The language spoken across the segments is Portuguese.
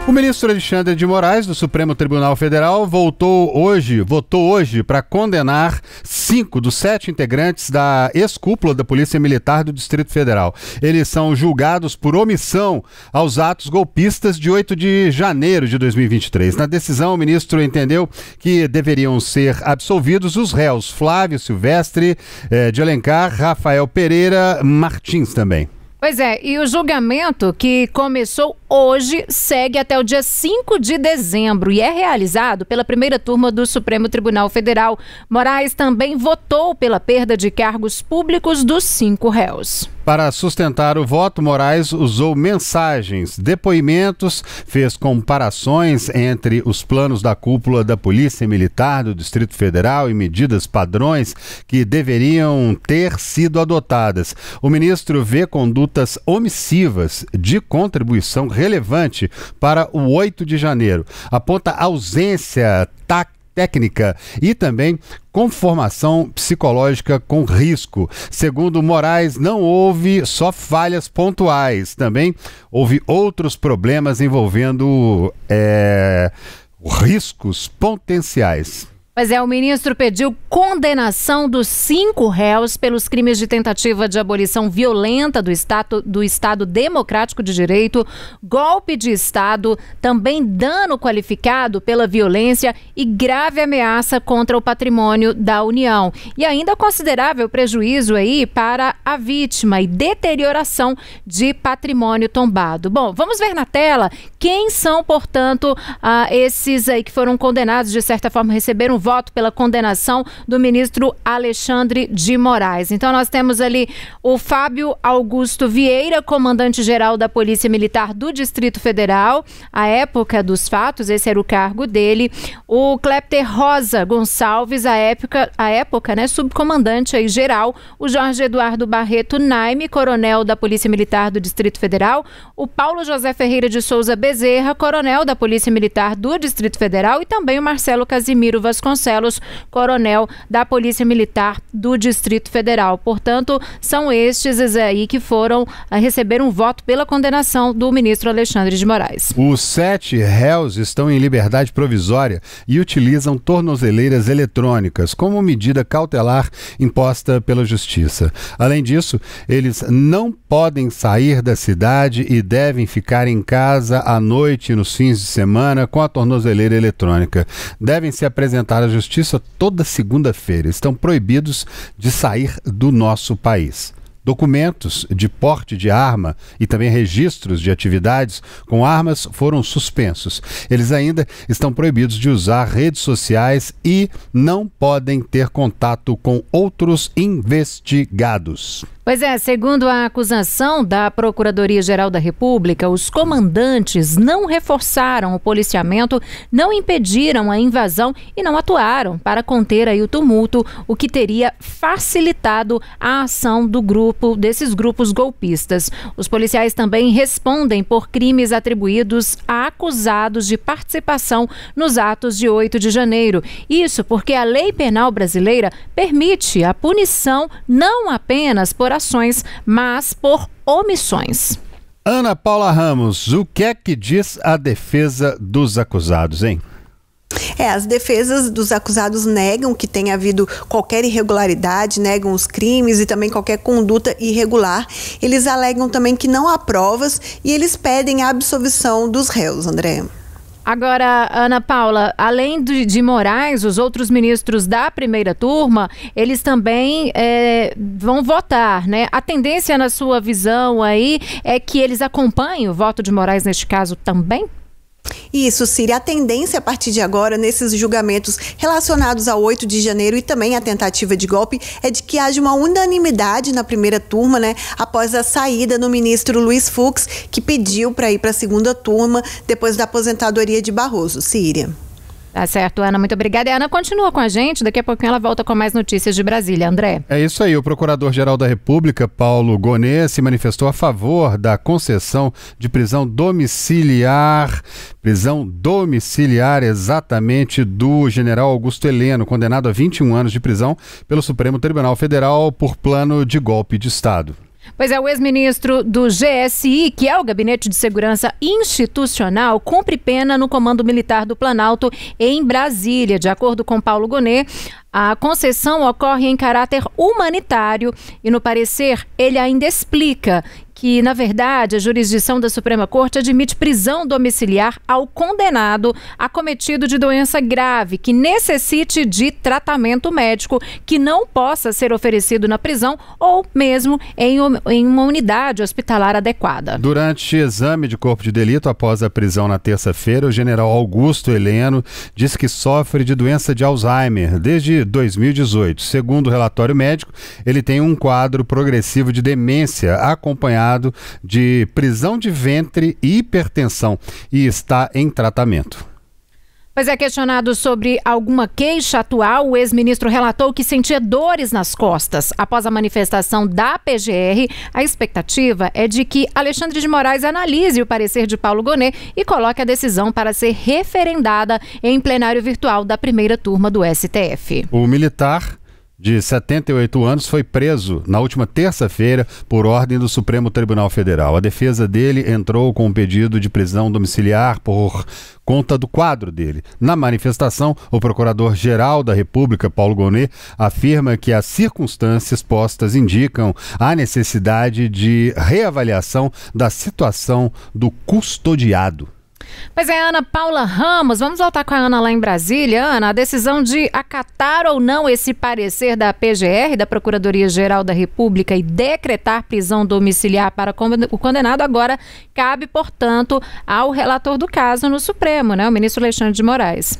O ministro Alexandre de Moraes, do Supremo Tribunal Federal, votou hoje para condenar 5 dos 7 integrantes da ex-cúpula da Polícia Militar do Distrito Federal. Eles são julgados por omissão aos atos golpistas de 8 de janeiro de 2023. Na decisão, o ministro entendeu que deveriam ser absolvidos os réus Flávio Silvestre de Alencar, Rafael Pereira Martins também. Pois é, e o julgamento, que começou hoje, segue até o dia 5 de dezembro e é realizado pela primeira turma do Supremo Tribunal Federal. Moraes também votou pela perda de cargos públicos dos 5 réus. Para sustentar o voto, Moraes usou mensagens, depoimentos, fez comparações entre os planos da cúpula da Polícia Militar do Distrito Federal e medidas padrões que deveriam ter sido adotadas. O ministro vê condutas omissivas de contribuição relevante para o 8 de janeiro. Aponta ausência técnica e também conformação psicológica com risco. Segundo Moraes, não houve só falhas pontuais, também houve outros problemas envolvendo riscos potenciais. Pois é, o ministro pediu condenação dos 5 réus pelos crimes de tentativa de abolição violenta do Estado Democrático de Direito, golpe de Estado, também dano qualificado pela violência e grave ameaça contra o patrimônio da União. E ainda considerável prejuízo aí para a vítima e deterioração de patrimônio tombado. Bom, vamos ver na tela quem são, portanto, esses aí que foram condenados, de certa forma receberam voto pela condenação do ministro Alexandre de Moraes. Então nós temos ali o Fábio Augusto Vieira, comandante-geral da Polícia Militar do Distrito Federal, à época dos fatos, esse era o cargo dele. O Clepter Rosa Gonçalves, à época, né, subcomandante aí geral. O Jorge Eduardo Barreto Naime, coronel da Polícia Militar do Distrito Federal. O Paulo José Ferreira de Souza Bezerra, coronel da Polícia Militar do Distrito Federal. E também o Marcelo Casimiro Vasconcelos, coronel da Polícia Militar do Distrito Federal. Portanto, são estes aí que receberam voto pela condenação do ministro Alexandre de Moraes. Os 7 réus estão em liberdade provisória e utilizam tornozeleiras eletrônicas como medida cautelar imposta pela Justiça. Além disso, eles não podem sair da cidade e devem ficar em casa à noite e nos fins de semana com a tornozeleira eletrônica. Devem se apresentar à Justiça toda segunda-feira. Estão proibidos de sair do nosso país. Documentos de porte de arma e também registros de atividades com armas foram suspensos. Eles ainda estão proibidos de usar redes sociais e não podem ter contato com outros investigados. Pois é, segundo a acusação da Procuradoria-Geral da República, os comandantes não reforçaram o policiamento, não impediram a invasão e não atuaram para conter aí o tumulto, o que teria facilitado a ação desses grupos golpistas. Os policiais também respondem por crimes atribuídos a acusados de participação nos atos de 8 de janeiro. Isso porque a lei penal brasileira permite a punição não apenas por ações, mas por omissões. Ana Paula Ramos, o que é que diz a defesa dos acusados, hein? As defesas dos acusados negam que tenha havido qualquer irregularidade, negam os crimes e também qualquer conduta irregular. Eles alegam também que não há provas e eles pedem a absolvição dos réus, André. Agora, Ana Paula, além de Moraes, os outros ministros da primeira turma, eles também vão votar, né? A tendência, na sua visão aí, é que eles acompanhem o voto de Moraes neste caso também? Isso, Síria. A tendência a partir de agora, nesses julgamentos relacionados ao 8 de janeiro e também à tentativa de golpe, é de que haja uma unanimidade na primeira turma, né? Após a saída do ministro Luiz Fux, que pediu para ir para a segunda turma depois da aposentadoria de Barroso. Síria. Tá certo, Ana, muito obrigada. E a Ana continua com a gente, daqui a pouquinho ela volta com mais notícias de Brasília. André? É isso aí, o Procurador-Geral da República, Paulo Gonet, se manifestou a favor da concessão de prisão domiciliar exatamente do general Augusto Heleno, condenado a 21 anos de prisão pelo Supremo Tribunal Federal por plano de golpe de Estado. Pois é, o ex-ministro do GSI, que é o Gabinete de Segurança Institucional, cumpre pena no Comando Militar do Planalto em Brasília. De acordo com Paulo Gonet, a concessão ocorre em caráter humanitário e, no parecer, ele ainda explica que, na verdade, a jurisdição da Suprema Corte admite prisão domiciliar ao condenado acometido de doença grave, que necessite de tratamento médico que não possa ser oferecido na prisão ou mesmo em uma unidade hospitalar adequada. Durante exame de corpo de delito após a prisão na terça-feira, o general Augusto Heleno disse que sofre de doença de Alzheimer desde 2018. Segundo o relatório médico, ele tem um quadro progressivo de demência acompanhado de prisão de ventre e hipertensão e está em tratamento. Pois é, questionado sobre alguma queixa atual, o ex-ministro relatou que sentia dores nas costas. Após a manifestação da PGR, a expectativa é de que Alexandre de Moraes analise o parecer de Paulo Gonet e coloque a decisão para ser referendada em plenário virtual da primeira turma do STF. O militar de 78 anos foi preso na última terça-feira por ordem do Supremo Tribunal Federal. A defesa dele entrou com um pedido de prisão domiciliar por conta do quadro dele. Na manifestação, o Procurador-Geral da República, Paulo Gonet, afirma que as circunstâncias postas indicam a necessidade de reavaliação da situação do custodiado. Pois é, Ana Paula Ramos, vamos voltar com a Ana lá em Brasília. Ana, a decisão de acatar ou não esse parecer da PGR, da Procuradoria-Geral da República, e decretar prisão domiciliar para o condenado agora cabe, portanto, ao relator do caso no Supremo, né, o ministro Alexandre de Moraes.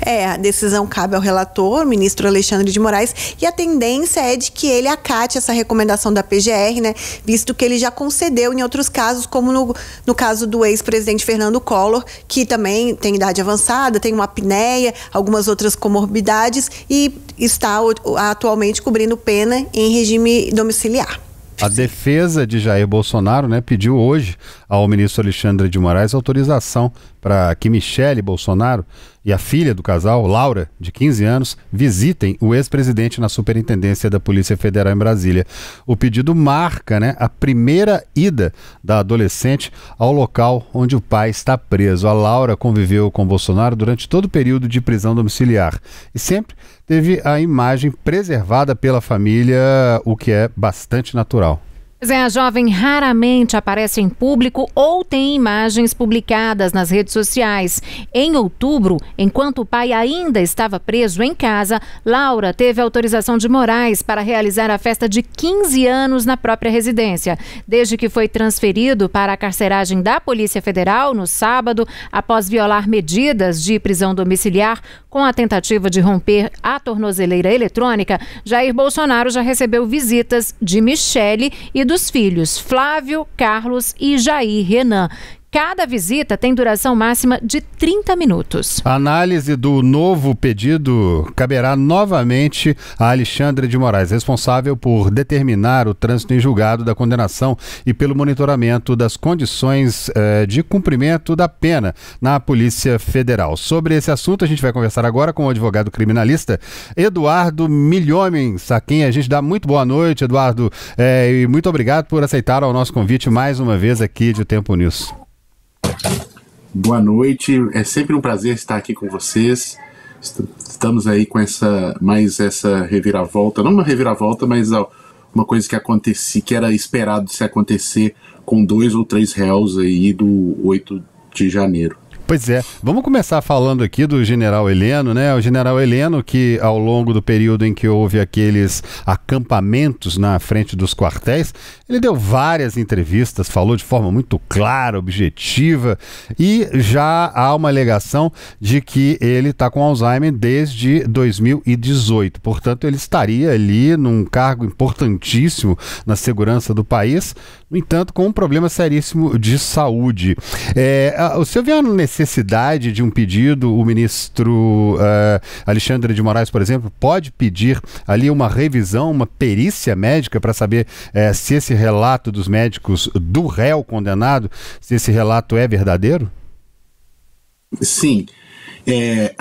A decisão cabe ao relator, o ministro Alexandre de Moraes, e a tendência é de que ele acate essa recomendação da PGR, né, visto que ele já concedeu em outros casos, como no caso do ex-presidente Fernando Collor, que também tem idade avançada, tem uma apneia, algumas outras comorbidades e está atualmente cumprindo pena em regime domiciliar. A defesa de Jair Bolsonaro, né, pediu hoje ao ministro Alexandre de Moraes autorização para que Michele Bolsonaro e a filha do casal, Laura, de 15 anos, visitem o ex-presidente na Superintendência da Polícia Federal em Brasília. O pedido marca, né, a primeira ida da adolescente ao local onde o pai está preso. A Laura conviveu com Bolsonaro durante todo o período de prisão domiciliar e sempre teve a imagem preservada pela família, o que é bastante natural. Pois é, a jovem raramente aparece em público ou tem imagens publicadas nas redes sociais. Em outubro, enquanto o pai ainda estava preso em casa, Laura teve autorização de Moraes para realizar a festa de 15 anos na própria residência. Desde que foi transferido para a carceragem da Polícia Federal no sábado, após violar medidas de prisão domiciliar com a tentativa de romper a tornozeleira eletrônica, Jair Bolsonaro já recebeu visitas de Michele e dos filhos Flávio, Carlos e Jair Renan. Cada visita tem duração máxima de 30 minutos. A análise do novo pedido caberá novamente a Alexandre de Moraes, responsável por determinar o trânsito em julgado da condenação e pelo monitoramento das condições de cumprimento da pena na Polícia Federal. Sobre esse assunto, a gente vai conversar agora com o advogado criminalista Eduardo Milhomens, a quem a gente dá muito boa noite, Eduardo, e muito obrigado por aceitar o nosso convite mais uma vez aqui de Tempo News. Boa noite, é sempre um prazer estar aqui com vocês. Estamos aí com essa reviravolta, não uma reviravolta, mas uma coisa que era esperado se acontecer com 2 ou 3 réus aí do 8 de janeiro. Pois é, vamos começar falando aqui do general Heleno, né? O general Heleno que ao longo do período em que houve aqueles acampamentos na frente dos quartéis, ele deu várias entrevistas, falou de forma muito clara, objetiva, e já há uma alegação de que ele está com Alzheimer desde 2018. Portanto, ele estaria ali num cargo importantíssimo na segurança do país, no entanto, com um problema seríssimo de saúde. O senhor vê a necessidade de um pedido? O ministro Alexandre de Moraes, por exemplo, pode pedir ali uma revisão, uma perícia médica para saber se esse relato dos médicos do réu condenado, se esse relato é verdadeiro? Sim.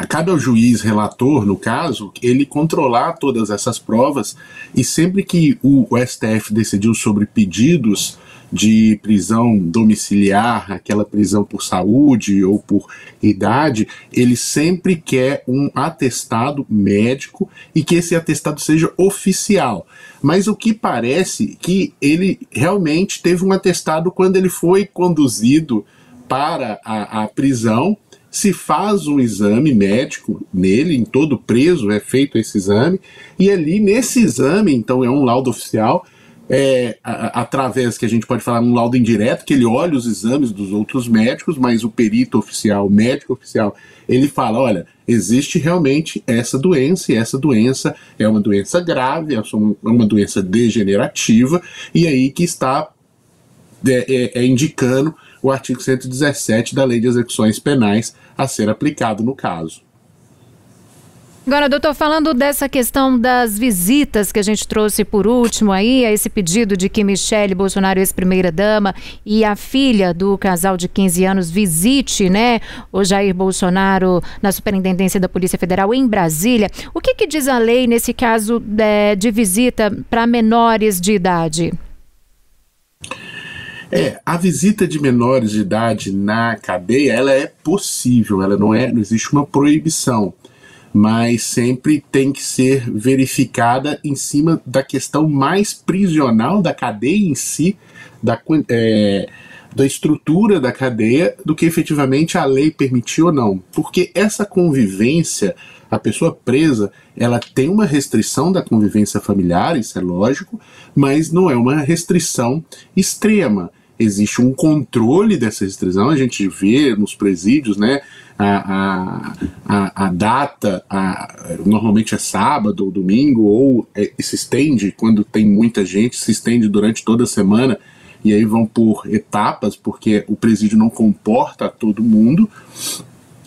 cabe ao juiz relator, no caso, ele controlar todas essas provas, e sempre que o STF decidiu sobre pedidos de prisão domiciliar, aquela prisão por saúde ou por idade, ele sempre quer um atestado médico e que esse atestado seja oficial. Mas o que parece que ele realmente teve um atestado quando ele foi conduzido para a prisão. Se faz um exame médico nele, em todo preso é feito esse exame, e ali nesse exame, então é um laudo oficial, através que a gente pode falar um laudo indireto, que ele olha os exames dos outros médicos, mas o perito oficial, o médico oficial, ele fala, olha, existe realmente essa doença, e essa doença é uma doença grave, é uma doença degenerativa, e aí que está indicando o artigo 117 da Lei de Execuções Penais a ser aplicado no caso. Agora, doutor, falando dessa questão das visitas que a gente trouxe por último aí, a esse pedido de que Michele Bolsonaro, ex-primeira-dama, e a filha do casal de 15 anos visite, né, o Jair Bolsonaro na Superintendência da Polícia Federal em Brasília. O que diz a lei nesse caso de visita para menores de idade? A visita de menores de idade na cadeia, ela é possível, não existe uma proibição, mas sempre tem que ser verificada em cima da questão mais prisional da cadeia em si, da estrutura da cadeia, do que efetivamente a lei permitiu ou não. Porque essa convivência, a pessoa presa, ela tem uma restrição da convivência familiar, isso é lógico, mas não é uma restrição extrema. Existe um controle dessa restrição, a gente vê nos presídios, né, a data, normalmente é sábado ou domingo, ou se estende, quando tem muita gente, se estende durante toda a semana, e aí vão por etapas, porque o presídio não comporta todo mundo,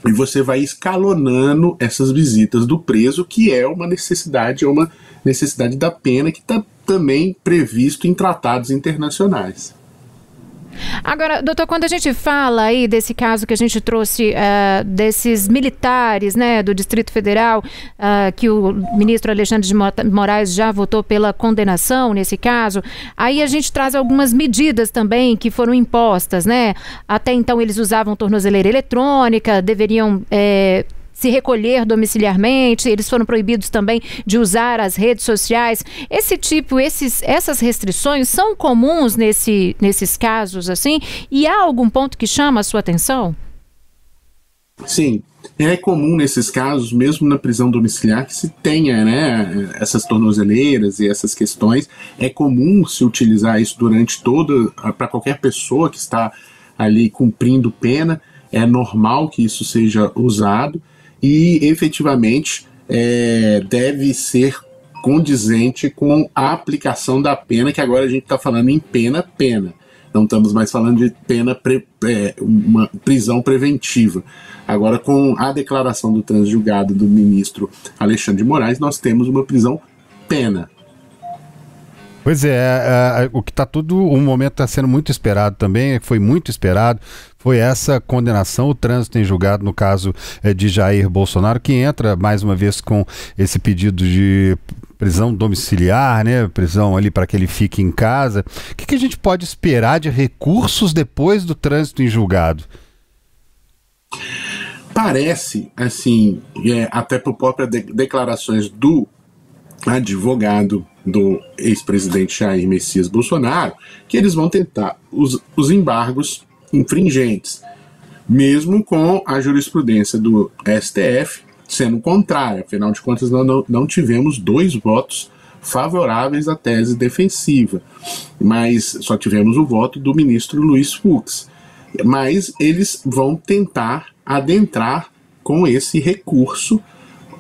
e você vai escalonando essas visitas do preso, que é uma necessidade da pena, que está também previsto em tratados internacionais. Agora, doutor, quando a gente fala aí desse caso que a gente trouxe desses militares, né, do Distrito Federal, que o ministro Alexandre de Moraes já votou pela condenação nesse caso, aí a gente traz algumas medidas também que foram impostas, né? Até então eles usavam tornozeleira eletrônica, deveriam se recolher domiciliarmente, eles foram proibidos também de usar as redes sociais. Essas restrições são comuns nesses casos, assim? E há algum ponto que chama a sua atenção? Sim, é comum nesses casos, mesmo na prisão domiciliar, que se tenha, né, essas tornozeleiras e essas questões. É comum se utilizar isso para qualquer pessoa que está ali cumprindo pena. É normal que isso seja usado. E efetivamente deve ser condizente com a aplicação da pena, que agora a gente está falando em pena. Não estamos mais falando de uma prisão preventiva. Agora, com a declaração do transjulgado do ministro Alexandre de Moraes, nós temos uma prisão pena. Pois o que um momento está sendo muito esperado também, foi muito esperado, foi essa condenação, o trânsito em julgado no caso de Jair Bolsonaro, que entra mais uma vez com esse pedido de prisão domiciliar, né, prisão ali para que ele fique em casa. O que a gente pode esperar de recursos depois do trânsito em julgado? Parece, assim, até por próprias declarações do advogado do ex-presidente Jair Messias Bolsonaro, que eles vão tentar os embargos infringentes, mesmo com a jurisprudência do STF sendo contrária. Afinal de contas, não tivemos 2 votos favoráveis à tese defensiva, mas só tivemos o voto do ministro Luiz Fux. Mas eles vão tentar adentrar com esse recurso,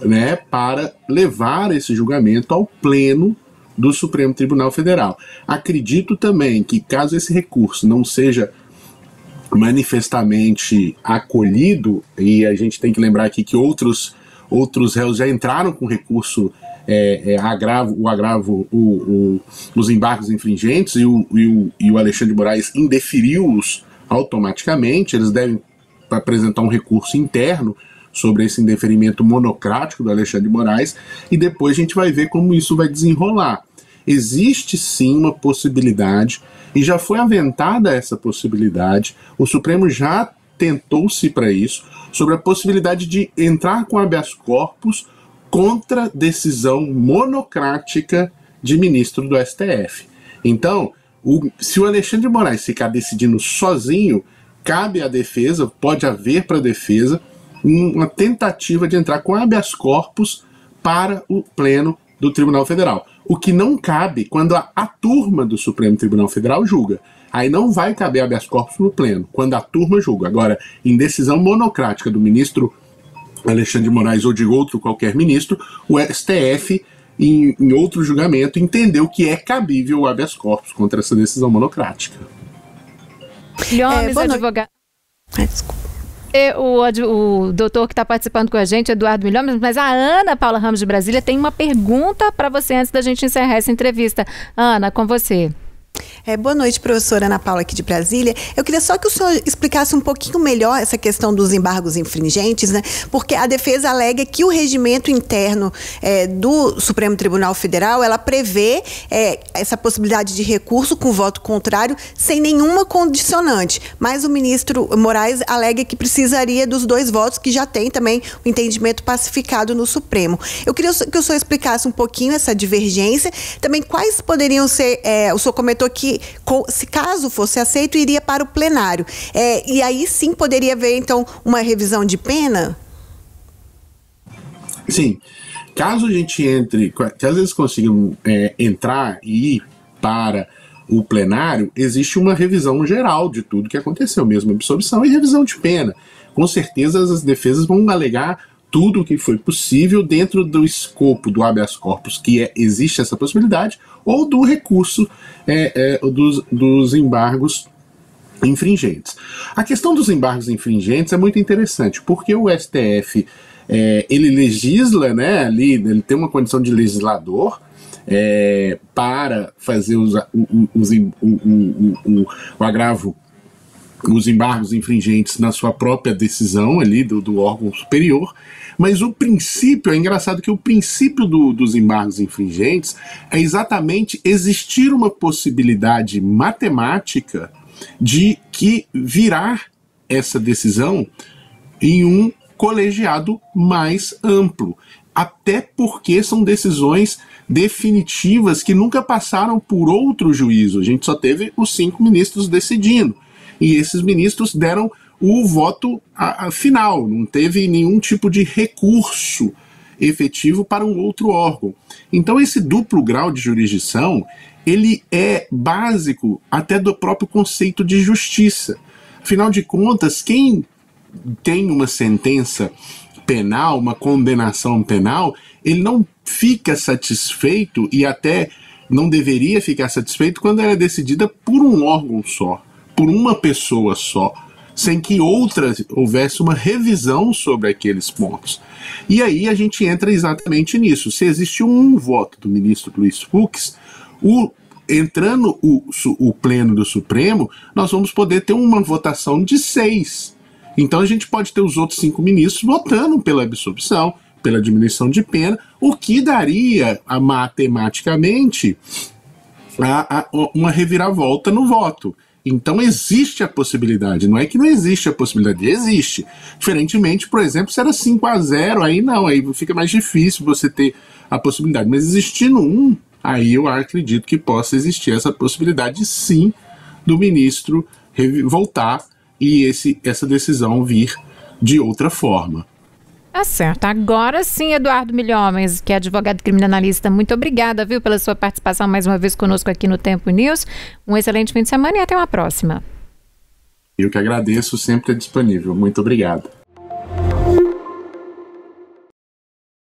né, para levar esse julgamento ao pleno do Supremo Tribunal Federal. Acredito também que, caso esse recurso não seja manifestamente acolhido, e a gente tem que lembrar aqui que outros réus já entraram com recurso os embargos infringentes, e o Alexandre de Moraes indeferiu-os automaticamente. Eles devem apresentar um recurso interno sobre esse indeferimento monocrático do Alexandre de Moraes, e depois a gente vai ver como isso vai desenrolar. Existe sim uma possibilidade, e já foi aventada essa possibilidade, o Supremo já tentou-se para isso, sobre a possibilidade de entrar com habeas corpus contra decisão monocrática de ministro do STF. Então, se o Alexandre de Moraes ficar decidindo sozinho, cabe à defesa, pode haver para a defesa, uma tentativa de entrar com habeas corpus para o pleno do Tribunal Federal. O que não cabe quando a turma do Supremo Tribunal Federal julga. Aí não vai caber habeas corpus no pleno, quando a turma julga. Agora, em decisão monocrática do ministro Alexandre de Moraes ou de outro qualquer ministro, o STF, em outro julgamento, entendeu que é cabível o habeas corpus contra essa decisão monocrática. Milhomes, advogado. Desculpa. O doutor que está participando com a gente, Eduardo Milhomes, mas a Ana Paula Ramos de Brasília tem uma pergunta para você antes da gente encerrar essa entrevista. Ana, com você. Boa noite, professora Ana Paula aqui de Brasília. Eu queria só que o senhor explicasse um pouquinho melhor essa questão dos embargos infringentes, né? Porque a defesa alega que o regimento interno do Supremo Tribunal Federal, ela prevê essa possibilidade de recurso com voto contrário sem nenhuma condicionante. Mas o ministro Moraes alega que precisaria dos 2 votos, que já tem também o entendimento pacificado no Supremo. Eu queria que o senhor explicasse um pouquinho essa divergência. Também quais poderiam ser, o senhor comentou que, se caso fosse aceito, iria para o plenário. E aí sim poderia haver, então, uma revisão de pena? Sim. Caso a gente caso eles consigam entrar e ir para o plenário, existe uma revisão geral de tudo que aconteceu, mesmo absolvição e revisão de pena. Com certeza as defesas vão alegar tudo o que foi possível dentro do escopo do habeas corpus, que existe essa possibilidade, ou do recurso dos embargos infringentes. A questão dos embargos infringentes é muito interessante, porque o STF ele legisla, né, ali, ele tem uma condição de legislador para fazer o agravo, os embargos infringentes na sua própria decisão ali do órgão superior, mas o princípio, é engraçado que o princípio dos embargos infringentes é exatamente existir uma possibilidade matemática de que virar essa decisão em um colegiado mais amplo, até porque são decisões definitivas que nunca passaram por outro juízo. A gente só teve os 5 ministros decidindo. E esses ministros deram o voto final, não teve nenhum tipo de recurso efetivo para um outro órgão. Então esse duplo grau de jurisdição, ele é básico até do próprio conceito de justiça. Afinal de contas, quem tem uma sentença penal, uma condenação penal, ele não fica satisfeito e até não deveria ficar satisfeito quando ela é decidida por um órgão só, por uma pessoa só, sem que houvesse uma revisão sobre aqueles pontos. E aí a gente entra exatamente nisso. Se existe um voto do ministro Luiz Fux, entrando o pleno do Supremo, nós vamos poder ter uma votação de 6. Então a gente pode ter os outros 5 ministros votando pela absolvição, pela diminuição de pena, o que daria matematicamente uma reviravolta no voto. Então existe a possibilidade, não é que não existe a possibilidade, existe. Diferentemente, por exemplo, se era 5-0, aí não, aí fica mais difícil você ter a possibilidade. Mas existindo um, aí eu acredito que possa existir essa possibilidade sim do ministro voltar e essa decisão vir de outra forma. Tá certo. Agora sim, Eduardo Milhomes, que é advogado criminalista, muito obrigada, viu, pela sua participação mais uma vez conosco aqui no Tempo News. Um excelente fim de semana e até uma próxima. Eu que agradeço, sempre é disponível. Muito obrigado.